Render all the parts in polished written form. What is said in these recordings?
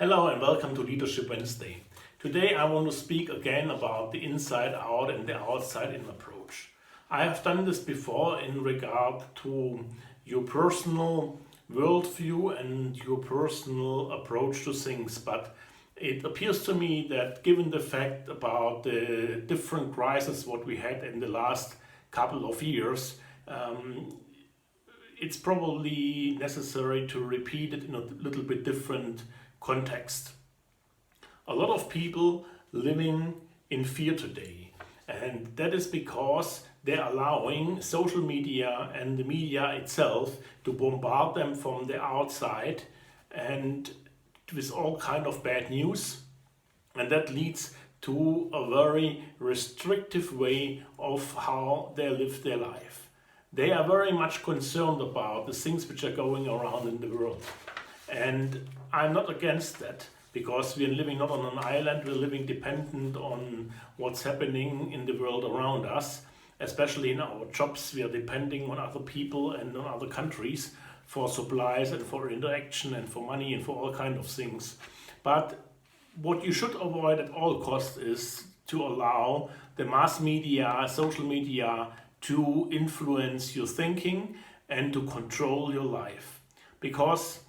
Hello and welcome to Leadership Wednesday. Today I want to speak again about the inside out and the outside in approach. I have done this before in regard to your personal worldview and your personal approach to things, but it appears to me that given the fact about the different crises what we had in the last couple of years, it's probably necessary to repeat it in a little bit different context. A lot of people living in fear today, and that is because they're allowing social media and the media itself to bombard them from the outside and with all kind of bad news, and that leads to a very restrictive way of how they live their life. They are very much concerned about the things which are going around in the world. And I'm not against that, because we're living not on an island, we're living dependent on what's happening in the world around us. Especially in our jobs, we are depending on other people and on other countries for supplies and for interaction and for money and for all kinds of things. But what you should avoid at all costs is to allow the mass media, social media, to influence your thinking and to control your life. Because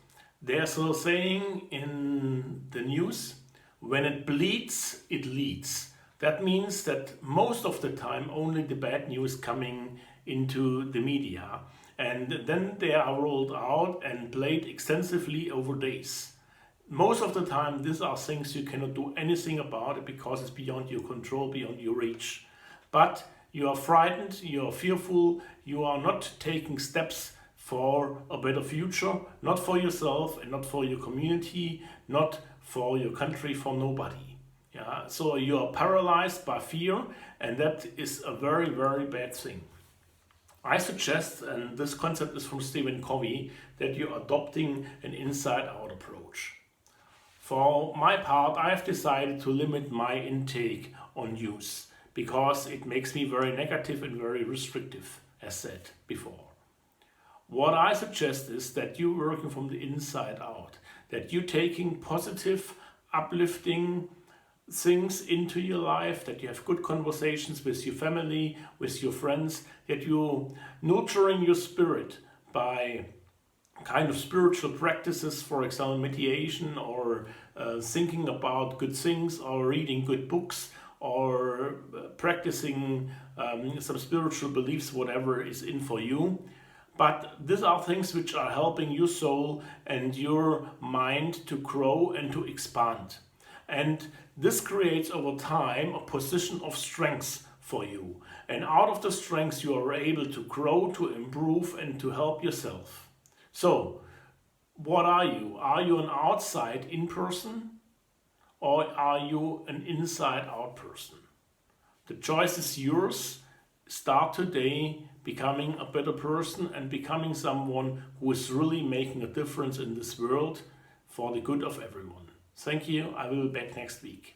there's a saying in the news, when it bleeds, it leads. That means that most of the time only the bad news coming into the media, and then they are rolled out and played extensively over days. Most of the time these are things you cannot do anything about it because it's beyond your control, beyond your reach. But you are frightened, you are fearful, you are not taking steps for a better future, not for yourself and not for your community, not for your country, for nobody. Yeah? So you are paralyzed by fear, and that is a very, very bad thing. I suggest, and this concept is from Steven Covey, that you're adopting an inside-out approach. For my part, I have decided to limit my intake on news because it makes me very negative and very restrictive, as said before. What I suggest is that you're working from the inside out, that you're taking positive, uplifting things into your life, that you have good conversations with your family, with your friends, that you're nurturing your spirit by kind of spiritual practices, for example, meditation or thinking about good things or reading good books or practicing some spiritual beliefs, whatever is in for you. But these are things which are helping your soul and your mind to grow and to expand. And this creates over time a position of strength for you. And out of the strength you are able to grow, to improve and to help yourself. So, what are you? Are you an outside-in person or are you an inside-out person? The choice is yours. Start today becoming a better person and becoming someone who is really making a difference in this world for the good of everyone. Thank you. I will be back next week.